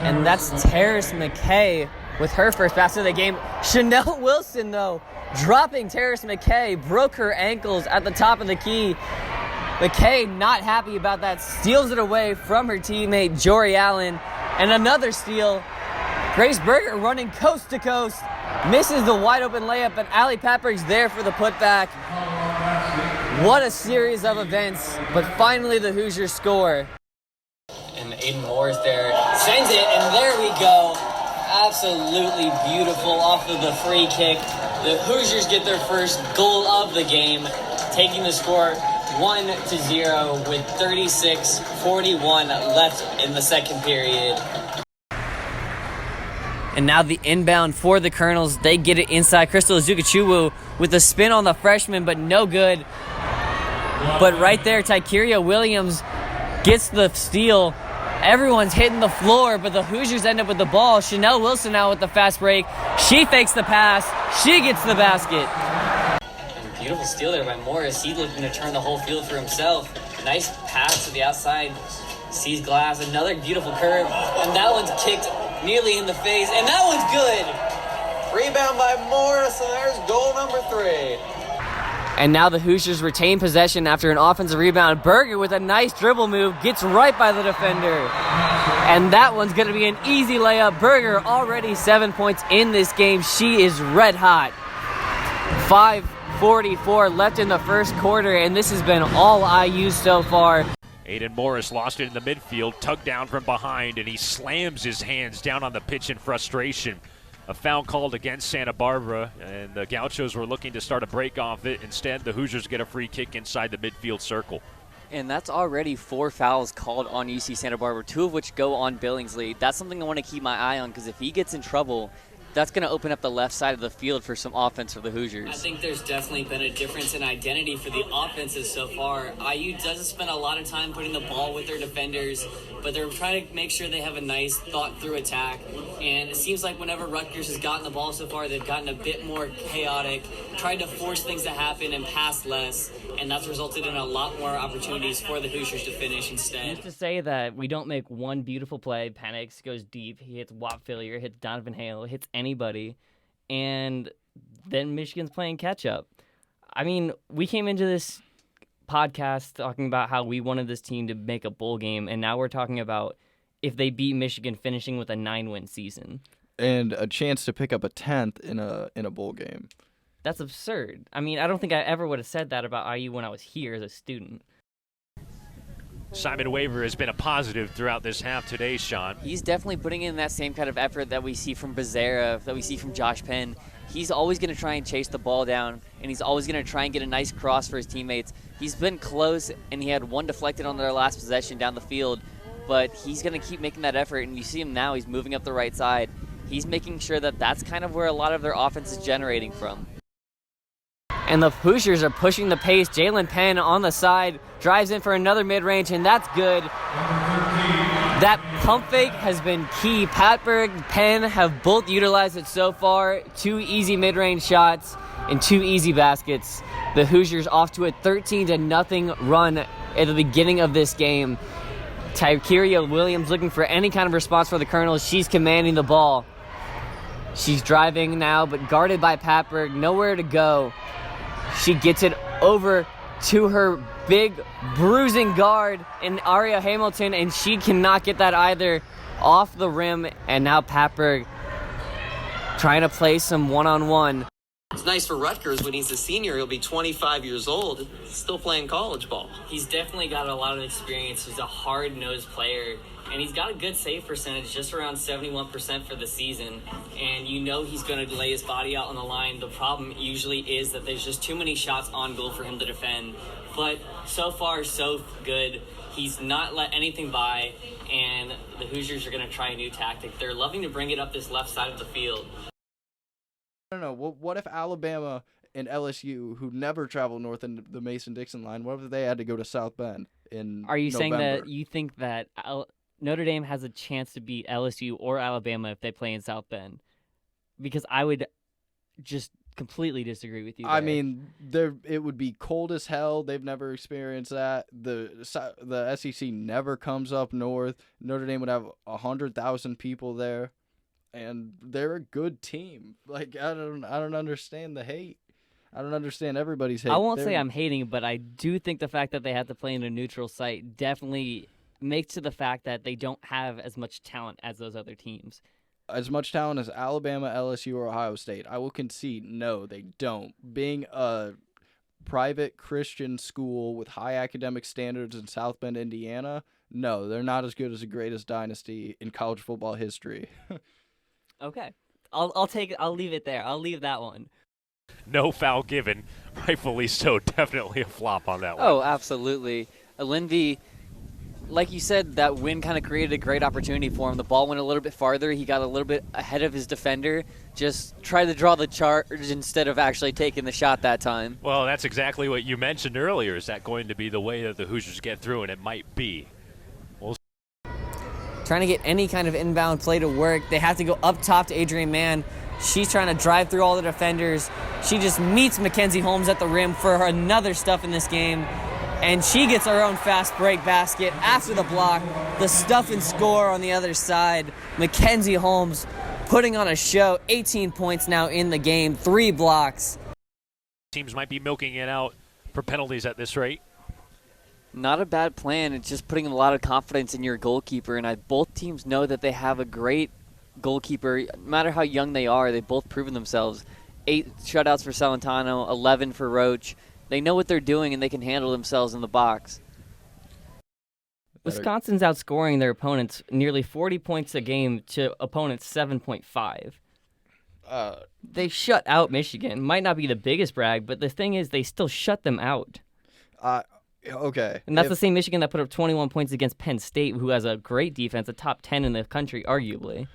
and that's Terrace McKay with her first basket of the game. Chanel Wilson, though, dropping Terrace McKay, broke her ankles at the top of the key. McKay not happy about that, steals it away from her teammate Jory Allen, and another steal. Grace Berger running coast to coast, misses the wide open layup, but Allie Papperg's there for the putback. What a series of events, but finally the Hoosiers score. And Aiden Moore's there, sends it, and there we go. Absolutely beautiful off of the free kick. The Hoosiers get their first goal of the game, taking the score 1-0 with 36:41 left in the second period. And now the inbound for the Colonels. They get it inside. Crystal Azukachuwu with a spin on the freshman, but no good. But right there, Tykeria Williams gets the steal. Everyone's hitting the floor, but the Hoosiers end up with the ball. Chanel Wilson now with the fast break. She fakes the pass. She gets the basket. And beautiful steal there by Morris. He's looking to turn the whole field for himself. Nice pass to the outside. Sees glass. Another beautiful curve. And that one's kicked nearly in the face. And that one's good. Rebound by Morris, and there's goal number 3. And now the Hoosiers retain possession after an offensive rebound. Berger with a nice dribble move gets right by the defender. And that one's going to be an easy layup. Berger already 7 points in this game. She is red hot. 5:44 left in the first quarter, and this has been all IU so far. Aiden Morris lost it in the midfield, tugged down from behind, and he slams his hands down on the pitch in frustration. A foul called against Santa Barbara, and the Gauchos were looking to start a break off it. Instead, the Hoosiers get a free kick inside the midfield circle. And that's already 4 fouls called on UC Santa Barbara, 2 of which go on Billingsley. That's something I want to keep my eye on, because if he gets in trouble, that's going to open up the left side of the field for some offense for the Hoosiers. I think there's definitely been a difference in identity for the offenses so far. IU doesn't spend a lot of time putting the ball with their defenders, but they're trying to make sure they have a nice thought-through attack. And it seems like whenever Rutgers has gotten the ball so far, they've gotten a bit more chaotic, tried to force things to happen and pass less, and that's resulted in a lot more opportunities for the Hoosiers to finish instead. Used to say that we don't make one beautiful play. Penix goes deep. He hits Wap Fillier, hits Donovan Hale, hits anybody, and then Michigan's playing catch-up. I mean, we came into this podcast talking about how we wanted this team to make a bowl game, and now we're talking about if they beat Michigan, finishing with a 9-win season. And a chance to pick up a 10th in a bowl game. That's absurd. I mean, I don't think I ever would have said that about IU when I was here as a student. Simon Waver has been a positive throughout this half today, Sean. He's definitely putting in that same kind of effort that we see from Becerra, that we see from Josh Penn. He's always going to try and chase the ball down, and he's always going to try and get a nice cross for his teammates. He's been close, and he had one deflected on their last possession down the field, but he's going to keep making that effort, and you see him now. He's moving up the right side. He's making sure that that's kind of where a lot of their offense is generating from. And the Hoosiers are pushing the pace. Jalen Penn on the side, drives in for another mid-range, and that's good. That pump fake has been key. Patberg, Penn have both utilized it so far. 2 easy mid-range shots and 2 easy baskets. The Hoosiers off to a 13-0 run at the beginning of this game. Tykeria Williams looking for any kind of response for the Colonels. She's commanding the ball. She's driving now, but guarded by Patberg. Nowhere to go. She gets it over to her big bruising guard in Aria Hamilton, and she cannot get that either off the rim. And now Patberg trying to play some one-on-one. It's nice for Rutgers when he's a senior. He'll be 25 years old, still playing college ball. He's definitely got a lot of experience. He's a hard-nosed player, and he's got a good save percentage, just around 71% for the season. And you know he's going to lay his body out on the line. The problem usually is that there's just too many shots on goal for him to defend. But so far, so good. He's not let anything by, and the Hoosiers are going to try a new tactic. They're loving to bring it up this left side of the field. I don't know. What if Alabama and LSU, who never travel north in the Mason-Dixon line, what if they had to go to South Bend in Are you saying November? that you think that Notre Dame has a chance to beat LSU or Alabama if they play in South Bend? Because I would just completely disagree with you. I there. mean, it would be cold as hell. They've never experienced that. The SEC never comes up north. Notre Dame would have 100,000 people there, and they're a good team. Like I don't understand the hate. I don't understand everybody's hate. I won't say I'm hating, but I do think the fact that they have to play in a neutral site definitely makes to the fact that they don't have as much talent as those other teams. As much talent as Alabama, LSU, or Ohio State. I will concede, no, they don't. Being a private Christian school with high academic standards in South Bend, Indiana, no, they're not as good as the greatest dynasty in college football history. Okay, I'll take it. I'll leave it there. I'll leave that one. No foul given. Rightfully so. Definitely a flop on that one. Oh, absolutely. Linvey, like you said, that win kind of created a great opportunity for him. The ball went a little bit farther. He got a little bit ahead of his defender. Just tried to draw the charge instead of actually taking the shot that time. Well, that's exactly what you mentioned earlier. Is that going to be the way that the Hoosiers get through? And it might be. Trying to get any kind of inbound play to work. They have to go up top to Adrienne Mann. She's trying to drive through all the defenders. She just meets Mackenzie Holmes at the rim for her another stuff in this game. And she gets her own fast break basket after the block. The stuff and score on the other side. Mackenzie Holmes putting on a show. 18 points now in the game. 3 blocks. Teams might be milking it out for penalties at this rate. Not a bad plan. It's just putting a lot of confidence in your goalkeeper. And both teams know that they have a great goalkeeper. No matter how young they are, they've both proven themselves. 8 shutouts for Celentano, 11 for Roach. They know what they're doing, and they can handle themselves in the box. Wisconsin's outscoring their opponents nearly 40 points a game to opponents 7.5. They shut out Michigan. Might not be the biggest brag, but the thing is they still shut them out. Okay. And that's the same Michigan that put up 21 points against Penn State, who has a great defense, a top 10 in the country, arguably.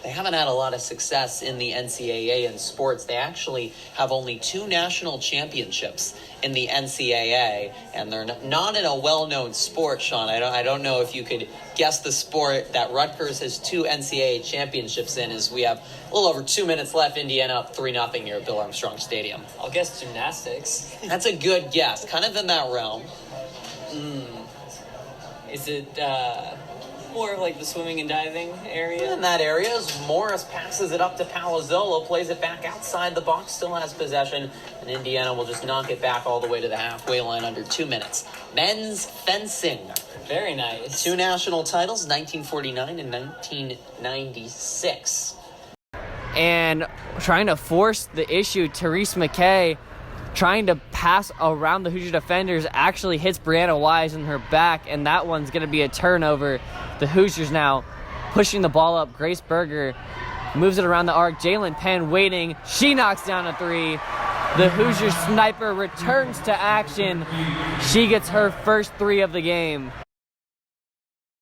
They haven't had a lot of success in the NCAA in sports. They actually have only 2 national championships in the NCAA, and they're not in a well-known sport, Sean. I don't know if you could guess the sport that Rutgers has 2 NCAA championships in, as we have a little over 2 minutes left. Indiana up 3-0 here at Bill Armstrong Stadium. I'll guess gymnastics. That's a good guess, kind of in that realm. Is it more of like the swimming and diving area? In that area, as Morris passes it up to Palazzolo, plays it back outside the box, still has possession, and Indiana will just knock it back all the way to the halfway line under 2 minutes. Men's fencing. Very nice. 2 national titles, 1949 and 1996. And trying to force the issue, Therese McKay trying to pass around the Hoosier defenders actually hits Brianna Wise in her back, and that one's going to be a turnover. The Hoosiers now pushing the ball up. Grace Berger moves it around the arc. Jalen Penn waiting. She knocks down a 3. The Hoosier sniper returns to action. She gets her first 3 of the game.